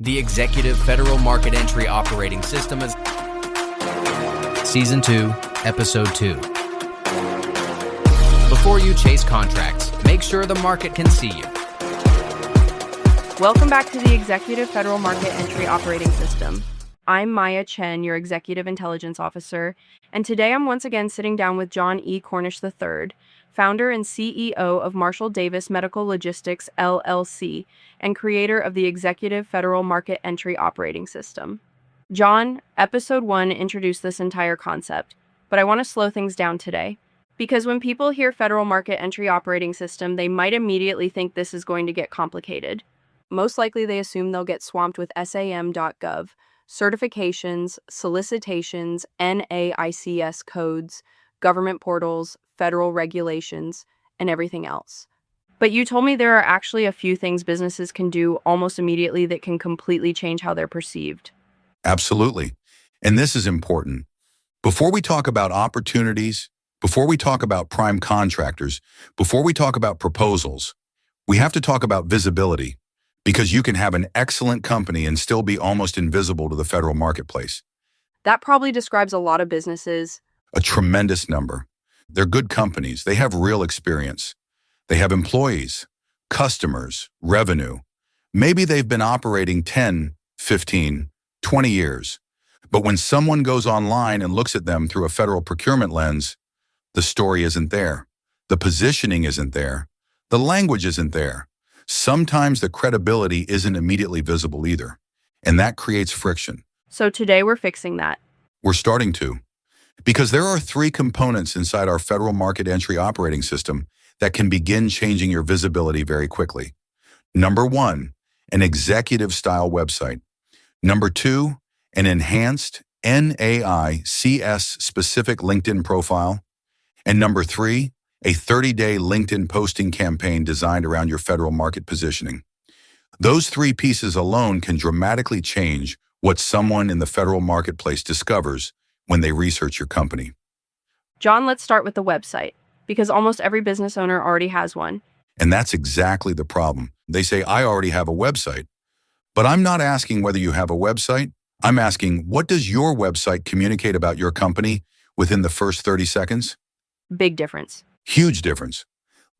The Executive Federal Market Entry Operating System is Season 2, Episode 2. Before you chase contracts, make sure the market can see you. Welcome back to the Executive Federal Market Entry Operating System. I'm Maya Chen, your Executive Intelligence Officer, and today I'm once again sitting down with John E. Cornish III, founder and CEO of Marshall Davis Medical Logistics, LLC, and creator of the Executive Federal Market Entry Operating System. John, Episode 1 introduced this entire concept, but I want to slow things down today, because when people hear Federal Market Entry Operating System, they might immediately think this is going to get complicated. Most likely they assume they'll get swamped with sam.gov, certifications, solicitations, NAICS codes, government portals, federal regulations, and everything else. But you told me there are actually a few things businesses can do almost immediately that can completely change how they're perceived. Absolutely. And this is important. Before we talk about opportunities, before we talk about prime contractors, before we talk about proposals, we have to talk about visibility, because you can have an excellent company and still be almost invisible to the federal marketplace. That probably describes a lot of businesses. A tremendous number. They're good companies. They have real experience. They have employees, customers, revenue. Maybe they've been operating 10, 15, 20 years. But when someone goes online and looks at them through a federal procurement lens, the story isn't there. The positioning isn't there. The language isn't there. Sometimes the credibility isn't immediately visible either. And that creates friction. So today we're fixing that. We're starting to. Because there are 3 components inside our federal market entry operating system that can begin changing your visibility very quickly. Number 1, an executive-style website. Number 2, an enhanced NAICS-specific LinkedIn profile. And number 3, a 30-day LinkedIn posting campaign designed around your federal market positioning. Those 3 pieces alone can dramatically change what someone in the federal marketplace discovers when they research your company. John, let's start with the website, because almost every business owner already has one. And that's exactly the problem. They say, I already have a website. But I'm not asking whether you have a website. I'm asking, what does your website communicate about your company within the first 30 seconds? Big difference. Huge difference.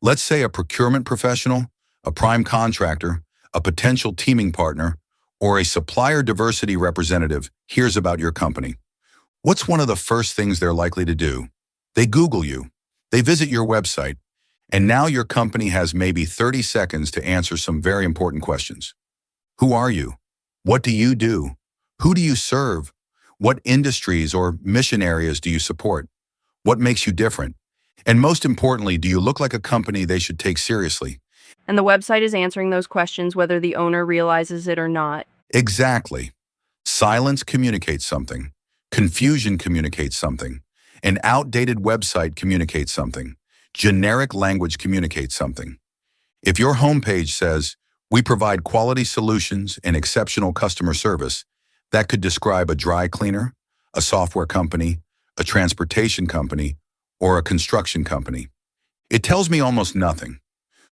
Let's say a procurement professional, a prime contractor, a potential teaming partner, or a supplier diversity representative hears about your company. What's one of the first things they're likely to do? They Google you. They visit your website. And now your company has maybe 30 seconds to answer some very important questions. Who are you? What do you do? Who do you serve? What industries or mission areas do you support? What makes you different? And most importantly, do you look like a company they should take seriously? And the website is answering those questions whether the owner realizes it or not. Exactly. Silence communicates something. Confusion communicates something. An outdated website communicates something. Generic language communicates something. If your homepage says, we provide quality solutions and exceptional customer service, that could describe a dry cleaner, a software company, a transportation company, or a construction company. It tells me almost nothing.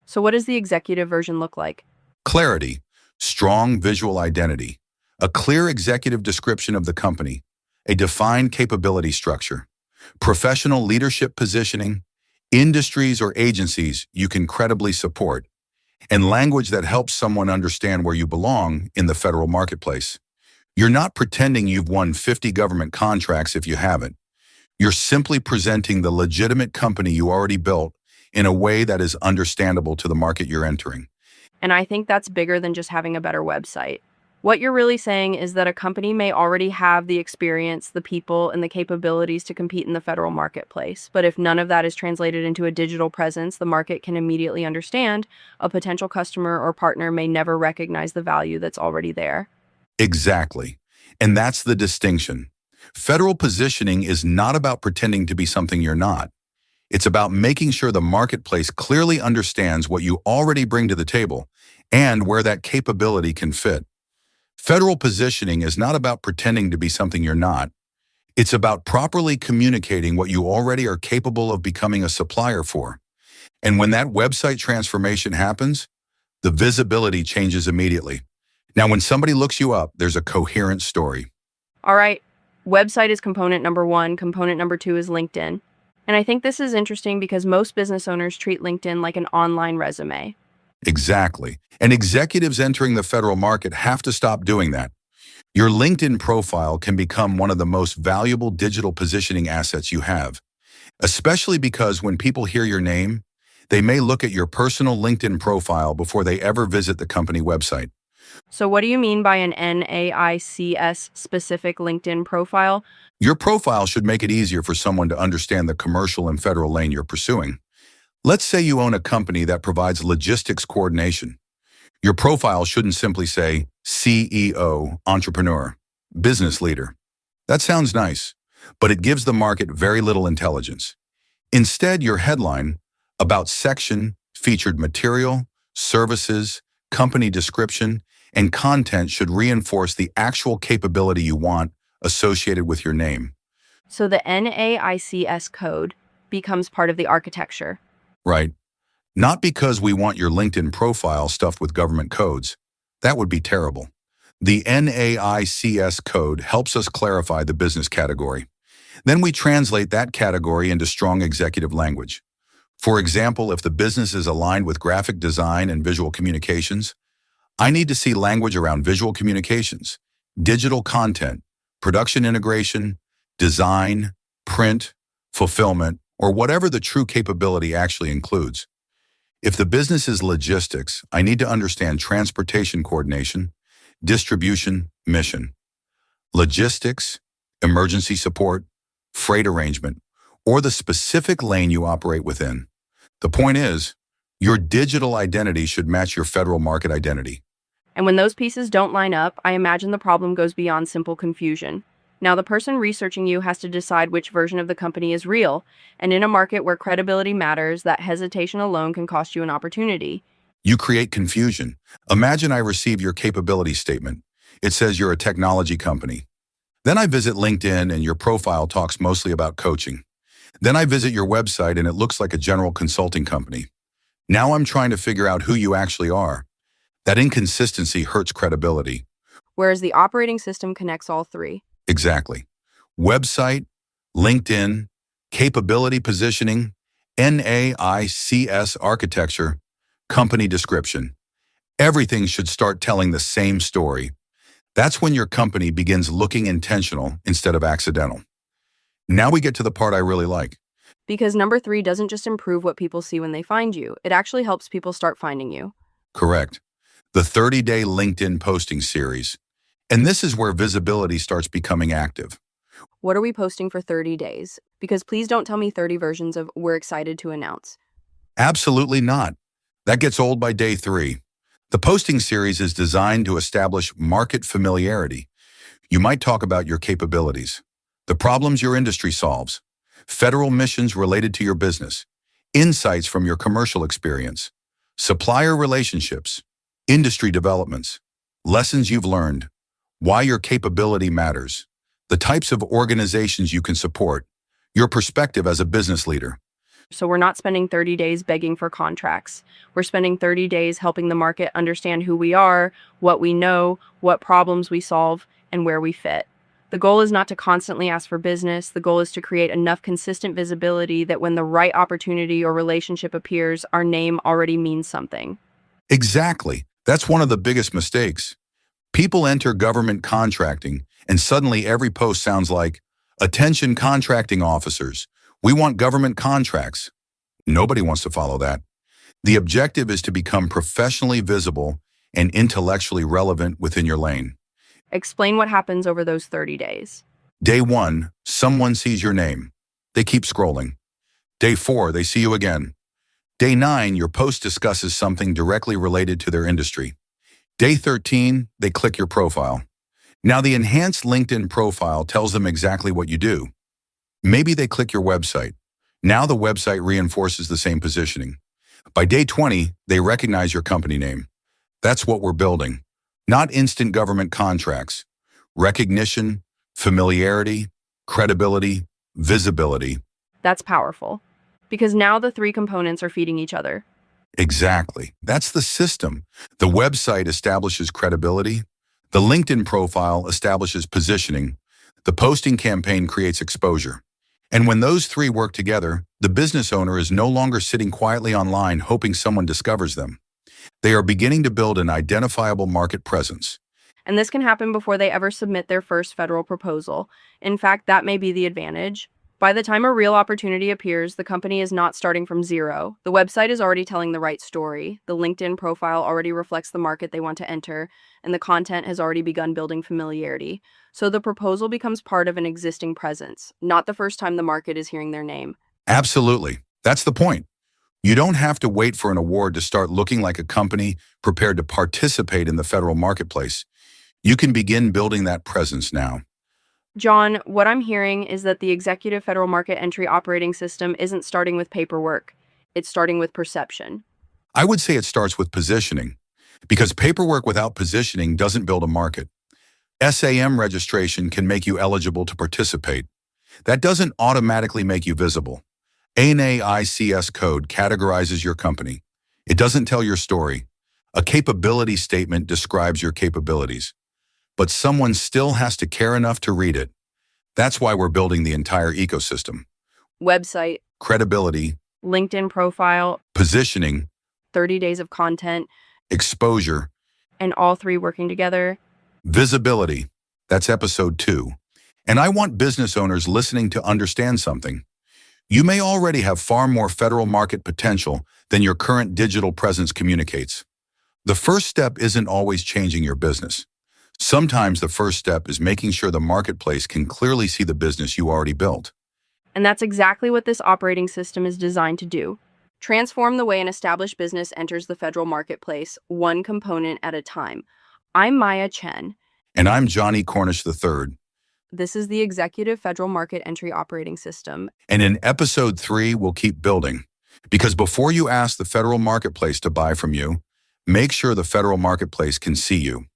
So what does the executive version look like? Clarity, strong visual identity, a clear executive description of the company, a defined capability structure, professional leadership positioning, industries or agencies you can credibly support, and language that helps someone understand where you belong in the federal marketplace. You're not pretending you've won 50 government contracts if you haven't. You're simply presenting the legitimate company you already built in a way that is understandable to the market you're entering. And I think that's bigger than just having a better website. What you're really saying is that a company may already have the experience, the people, and the capabilities to compete in the federal marketplace. But if none of that is translated into a digital presence the market can immediately understand, a potential customer or partner may never recognize the value that's already there. Exactly. And that's the distinction. Federal positioning is not about pretending to be something you're not. It's about making sure the marketplace clearly understands what you already bring to the table and where that capability can fit. Federal positioning is not about pretending to be something you're not. It's about properly communicating what you already are capable of becoming a supplier for. And when that website transformation happens, the visibility changes immediately. Now, when somebody looks you up, there's a coherent story. All right, website is component number one, component number two is LinkedIn. And I think this is interesting because most business owners treat LinkedIn like an online resume. Exactly. And executives entering the federal market have to stop doing that. Your LinkedIn profile can become one of the most valuable digital positioning assets you have, especially because when people hear your name, they may look at your personal LinkedIn profile before they ever visit the company website. So, what do you mean by an NAICS specific LinkedIn profile? Your profile should make it easier for someone to understand the commercial and federal lane you're pursuing. Let's say you own a company that provides logistics coordination. Your profile shouldn't simply say CEO, entrepreneur, business leader. That sounds nice, but it gives the market very little intelligence. Instead, your headline, about section, featured material, services, company description, and content should reinforce the actual capability you want associated with your name. So, the NAICS code becomes part of the architecture. Right? Not because we want your LinkedIn profile stuffed with government codes. That would be terrible. The NAICS code helps us clarify the business category. Then we translate that category into strong executive language. For example, if the business is aligned with graphic design and visual communications, I need to see language around visual communications, digital content, production integration, design, print, fulfillment, or whatever the true capability actually includes. If the business is logistics, I need to understand transportation coordination, distribution, mission, logistics, emergency support, freight arrangement, or the specific lane you operate within. The point is, your digital identity should match your federal market identity. And when those pieces don't line up, I imagine the problem goes beyond simple confusion. Now, the person researching you has to decide which version of the company is real, and in a market where credibility matters, that hesitation alone can cost you an opportunity. You create confusion. Imagine I receive your capability statement. It says you're a technology company. Then I visit LinkedIn and your profile talks mostly about coaching. Then I visit your website and it looks like a general consulting company. Now I'm trying to figure out who you actually are. That inconsistency hurts credibility. Whereas the operating system connects all three. Exactly. Website, LinkedIn, capability positioning, NAICS architecture, company description. Everything should start telling the same story. That's when your company begins looking intentional instead of accidental. Now we get to the part I really like. Because number three doesn't just improve what people see when they find you, it actually helps people start finding you. Correct. The 30-day LinkedIn posting series. And this is where visibility starts becoming active. What are we posting for 30 days? Because please don't tell me 30 versions of "we're excited to announce." Absolutely not. That gets old by day 3. The posting series is designed to establish market familiarity. You might talk about your capabilities, the problems your industry solves, federal missions related to your business, insights from your commercial experience, supplier relationships, industry developments, lessons you've learned, why your capability matters, the types of organizations you can support, your perspective as a business leader. So we're not spending 30 days begging for contracts. We're spending 30 days helping the market understand who we are, what we know, what problems we solve, and where we fit. The goal is not to constantly ask for business. The goal is to create enough consistent visibility that when the right opportunity or relationship appears, our name already means something. Exactly. That's one of the biggest mistakes. People enter government contracting, and suddenly every post sounds like, "Attention contracting officers, we want government contracts." Nobody wants to follow that. The objective is to become professionally visible and intellectually relevant within your lane. Explain what happens over those 30 days. Day 1, someone sees your name. They keep scrolling. Day 4, they see you again. Day 9, your post discusses something directly related to their industry. Day 13, they click your profile. Now the enhanced LinkedIn profile tells them exactly what you do. Maybe they click your website. Now the website reinforces the same positioning. By day 20, they recognize your company name. That's what we're building. Not instant government contracts. Recognition, familiarity, credibility, visibility. That's powerful. Because now the three components are feeding each other. Exactly. That's the system. The website establishes credibility. The LinkedIn profile establishes positioning. The posting campaign creates exposure. And when those three work together, the business owner is no longer sitting quietly online hoping someone discovers them. They are beginning to build an identifiable market presence. And this can happen before they ever submit their first federal proposal. In fact, that may be the advantage. By the time a real opportunity appears, the company is not starting from zero. The website is already telling the right story. The LinkedIn profile already reflects the market they want to enter, and the content has already begun building familiarity. So the proposal becomes part of an existing presence, not the first time the market is hearing their name. Absolutely. That's the point. You don't have to wait for an award to start looking like a company prepared to participate in the federal marketplace. You can begin building that presence now. John, what I'm hearing is that the Executive Federal Market Entry Operating System isn't starting with paperwork. It's starting with perception. I would say it starts with positioning, because paperwork without positioning doesn't build a market. SAM registration can make you eligible to participate. That doesn't automatically make you visible. NAICS code categorizes your company. It doesn't tell your story. A capability statement describes your capabilities. But someone still has to care enough to read it. That's why we're building the entire ecosystem. Website, Credibility, LinkedIn profile, positioning, 30 days of content, exposure, and all three working together. visibility. That's episode 2. And I want business owners listening to understand something. You may already have far more federal market potential than your current digital presence communicates. The first step isn't always changing your business. Sometimes the first step is making sure the marketplace can clearly see the business you already built. And that's exactly what this operating system is designed to do. Transform the way an established business enters the federal marketplace, one component at a time. I'm Maya Chen. And I'm Johnny Cornish III. This is the Executive Federal Market Entry Operating System. And in episode 3, we'll keep building. Because before you ask the federal marketplace to buy from you, make sure the federal marketplace can see you.